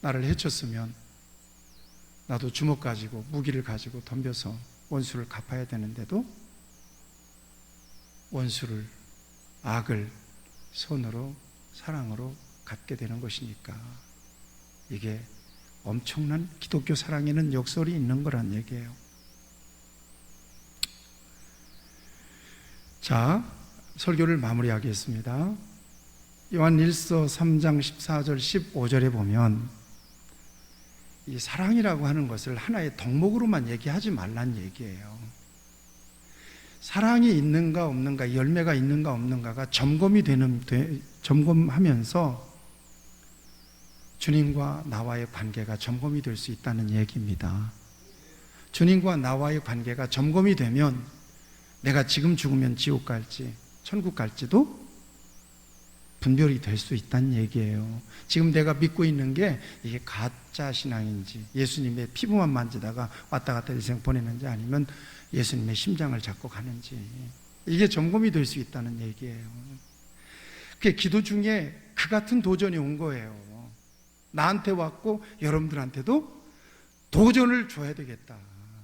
Speaker 1: 나를 해쳤으면 나도 주먹 가지고 무기를 가지고 덤벼서 원수를 갚아야 되는데도 원수를, 악을 손으로, 사랑으로 갚게 되는 것이니까 이게 엄청난 기독교 사랑에는 역설이 있는 거란 얘기예요. 자, 설교를 마무리하겠습니다. 요한일서 3장 14절 15절에 보면 이 사랑이라고 하는 것을 하나의 덕목으로만 얘기하지 말란 얘기예요. 사랑이 있는가 없는가, 열매가 있는가 없는가가 점검하면서 주님과 나와의 관계가 점검이 될 수 있다는 얘기입니다. 주님과 나와의 관계가 점검이 되면 내가 지금 죽으면 지옥 갈지 천국 갈지도 분별이 될 수 있다는 얘기예요. 지금 내가 믿고 있는 게 이게 가짜 신앙인지, 예수님의 피부만 만지다가 왔다 갔다 인생 보내는지, 아니면 예수님의 심장을 잡고 가는지, 이게 점검이 될 수 있다는 얘기예요. 그게 기도 중에 그 같은 도전이 온 거예요. 나한테 왔고 여러분들한테도 도전을 줘야 되겠다.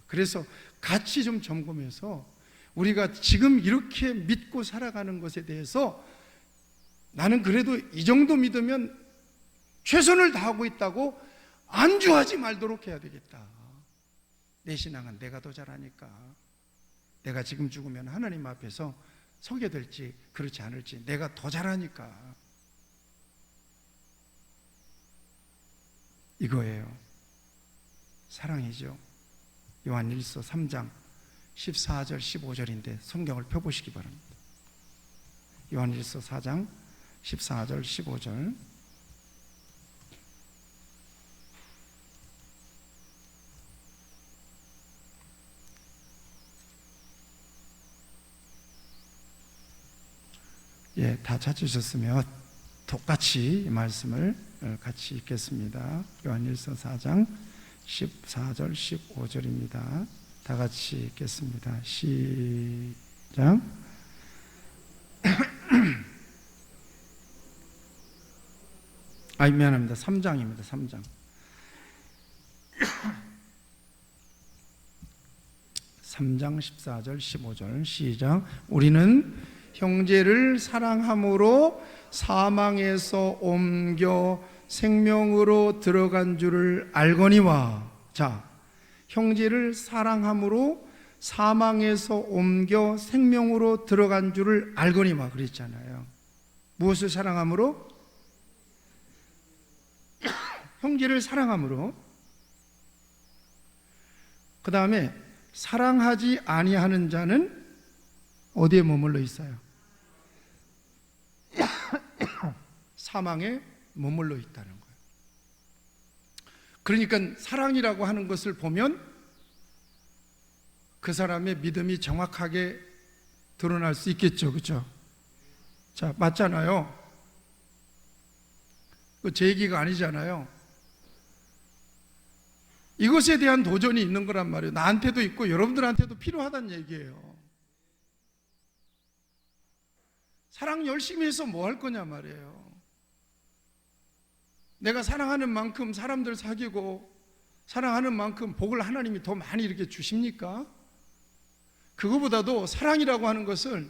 Speaker 1: 그래서 같이 좀 점검해서 우리가 지금 이렇게 믿고 살아가는 것에 대해서 나는 그래도 이 정도 믿으면 최선을 다하고 있다고 안주하지 말도록 해야 되겠다. 내 신앙은 내가 더 잘하니까, 내가 지금 죽으면 하나님 앞에서 서게 될지 그렇지 않을지 내가 더 잘하니까, 이거예요. 사랑이죠. 요한일서 3장 14절 15절인데 성경을 펴보시기 바랍니다. 요한일서 4장 14절 15절. 예, 다 찾으셨으면 똑같이 이 말씀을 같이 읽겠습니다. 요한일서 4장 14절 15절입니다. 다 같이 읽겠습니다. 시작. 미안합니다. 3장입니다. 3장. 3장 14절 15절 시작. 우리는 형제를 사랑함으로 사망에서 옮겨 생명으로 들어간 줄을 알거니와. 자, 형제를 사랑함으로 사망에서 옮겨 생명으로 들어간 줄을 알거니와 그랬잖아요. 무엇을 사랑함으로? 형제를 사랑함으로. 그 다음에 사랑하지 아니하는 자는 어디에 머물러 있어요? 사망에 머물러 있다는 거예요. 그러니까 사랑이라고 하는 것을 보면 그 사람의 믿음이 정확하게 드러날 수 있겠죠. 그렇죠? 자, 맞잖아요. 제 얘기가 아니잖아요. 이것에 대한 도전이 있는 거란 말이에요. 나한테도 있고 여러분들한테도 필요하다는 얘기예요. 사랑 열심히 해서 뭐 할 거냐 말이에요. 내가 사랑하는 만큼 사람들 사귀고 사랑하는 만큼 복을 하나님이 더 많이 이렇게 주십니까? 그거보다도 사랑이라고 하는 것을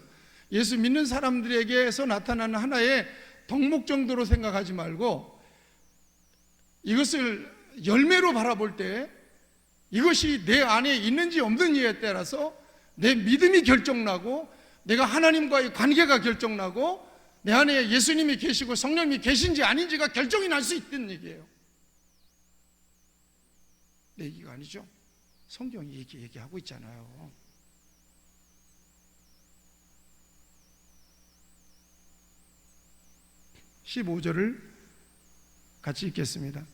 Speaker 1: 예수 믿는 사람들에게서 나타나는 하나의 덕목 정도로 생각하지 말고 이것을 열매로 바라볼 때 이것이 내 안에 있는지 없는지에 따라서 내 믿음이 결정나고 내가 하나님과의 관계가 결정나고 내 안에 예수님이 계시고 성령님이 계신지 아닌지가 결정이 날 수 있다는 얘기예요. 내 얘기가 아니죠. 성경이 얘기하고 있잖아요. (15절을) 같이 읽겠습니다.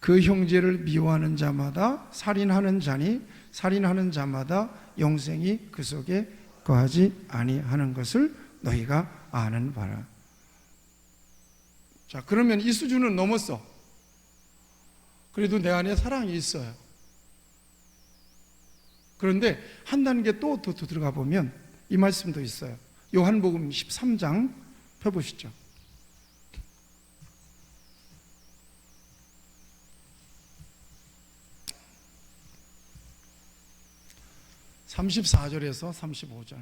Speaker 1: 그 형제를 미워하는 자마다 살인하는 자니 살인하는 자마다 영생이 그 속에 거하지 아니하는 것을 너희가 아는 바라. 자, 그러면 이 수준은 넘었어. 그래도 내 안에 사랑이 있어요. 그런데 한 단계 또 들어가 보면 이 말씀도 있어요. 요한복음 13장 펴보시죠. 34절에서 35절.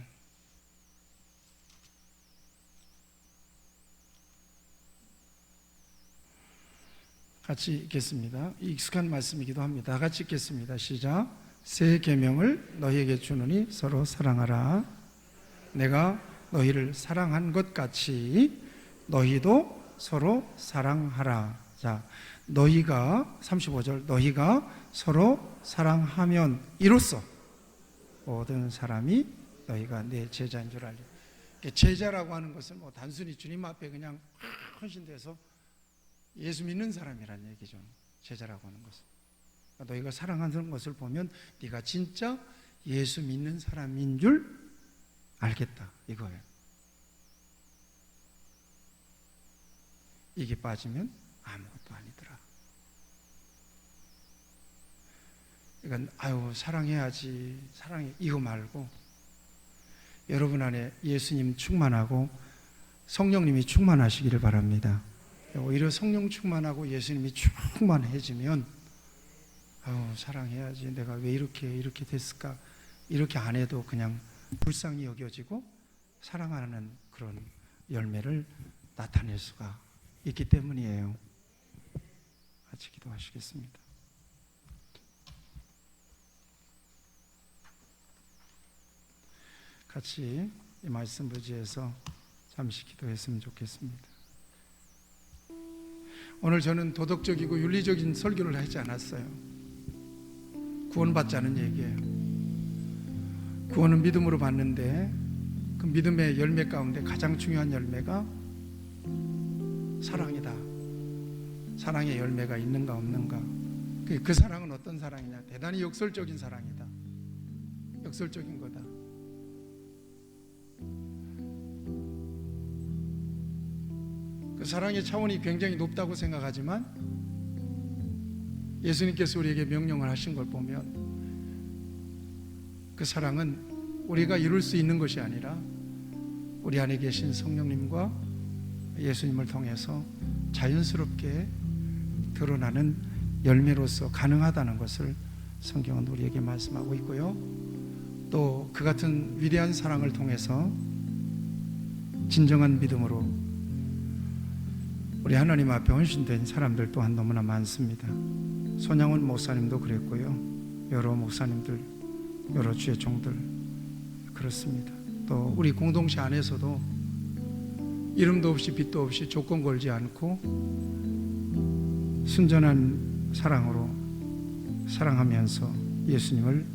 Speaker 1: 같이 읽겠습니다. 익숙한 말씀이기도 합니다. 다 같이 읽겠습니다. 시작. 새 계명을 너희에게 주노니 서로 사랑하라. 내가 너희를 사랑한 것 같이 너희도 서로 사랑하라. 자, 너희가 35절 너희가 서로 사랑하면 이로써 모든 사람이 너희가 내 제자인 줄 알리. 제자라고 하는 것은 뭐 단순히 주님 앞에 그냥 헌신돼서 예수 믿는 사람이란 얘기죠. 제자라고 하는 것은 너희가 사랑하는 것을 보면 네가 진짜 예수 믿는 사람인 줄 알겠다 이거예요. 이게 빠지면 아무것도 아니더라. 그러니까 사랑해야지, 사랑해 이거 말고 여러분 안에 예수님 충만하고 성령님이 충만하시기를 바랍니다. 오히려 성령 충만하고 예수님이 충만해지면 사랑해야지, 내가 왜 이렇게 됐을까, 이렇게 안 해도 그냥 불쌍히 여겨지고 사랑하는 그런 열매를 나타낼 수가 있기 때문이에요. 같이 기도하시겠습니다. 같이 이 말씀 부지에서 잠시 기도했으면 좋겠습니다. 오늘 저는 도덕적이고 윤리적인 설교를 하지 않았어요. 구원받자는 얘기예요. 구원은 믿음으로 받는데 그 믿음의 열매 가운데 가장 중요한 열매가 사랑이다. 사랑의 열매가 있는가 없는가. 그 사랑은 어떤 사랑이냐? 대단히 역설적인 사랑이다. 역설적인 거다. 그 사랑의 차원이 굉장히 높다고 생각하지만 예수님께서 우리에게 명령을 하신 걸 보면 그 사랑은 우리가 이룰 수 있는 것이 아니라 우리 안에 계신 성령님과 예수님을 통해서 자연스럽게 드러나는 열매로서 가능하다는 것을 성경은 우리에게 말씀하고 있고요. 또 그 같은 위대한 사랑을 통해서 진정한 믿음으로 우리 하나님 앞에 헌신된 사람들 또한 너무나 많습니다. 손양원 목사님도 그랬고요. 여러 목사님들, 여러 주의 종들 그렇습니다. 또 우리 공동체 안에서도 이름도 없이 빛도 없이 조건 걸지 않고 순전한 사랑으로 사랑하면서 예수님을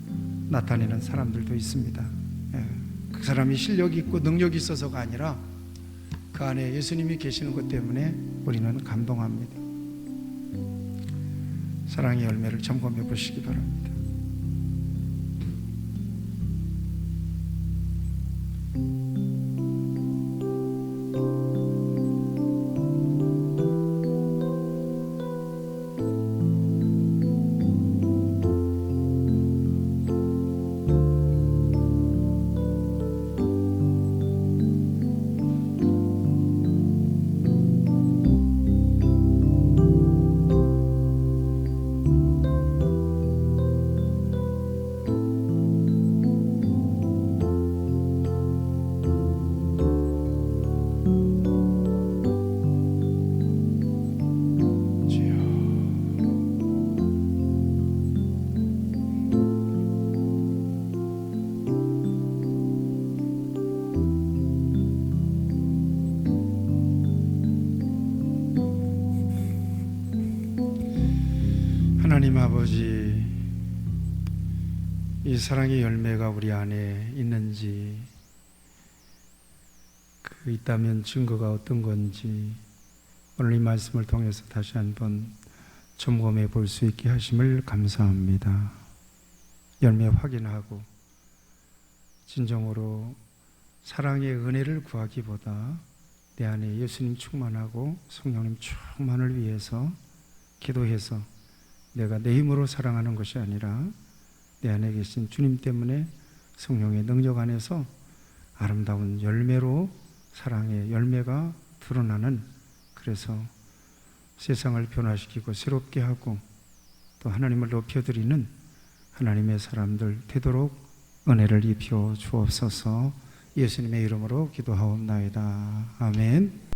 Speaker 1: 나타내는 사람들도 있습니다. 그 사람이 실력이 있고 능력이 있어서가 아니라 그 안에 예수님이 계시는 것 때문에 우리는 감동합니다. 사랑의 열매를 점검해 보시기 바랍니다. 하나님 아버지, 이 사랑의 열매가 우리 안에 있는지, 있다면 증거가 어떤 건지 오늘 이 말씀을 통해서 다시 한번 점검해 볼 수 있게 하심을 감사합니다. 열매 확인하고 진정으로 사랑의 은혜를 구하기보다 내 안에 예수님 충만하고 성령님 충만을 위해서 기도해서 내가 내 힘으로 사랑하는 것이 아니라 내 안에 계신 주님 때문에 성령의 능력 안에서 아름다운 열매로 사랑의 열매가 드러나는, 그래서 세상을 변화시키고 새롭게 하고 또 하나님을 높여드리는 하나님의 사람들 되도록 은혜를 입혀 주옵소서. 예수님의 이름으로 기도하옵나이다. 아멘.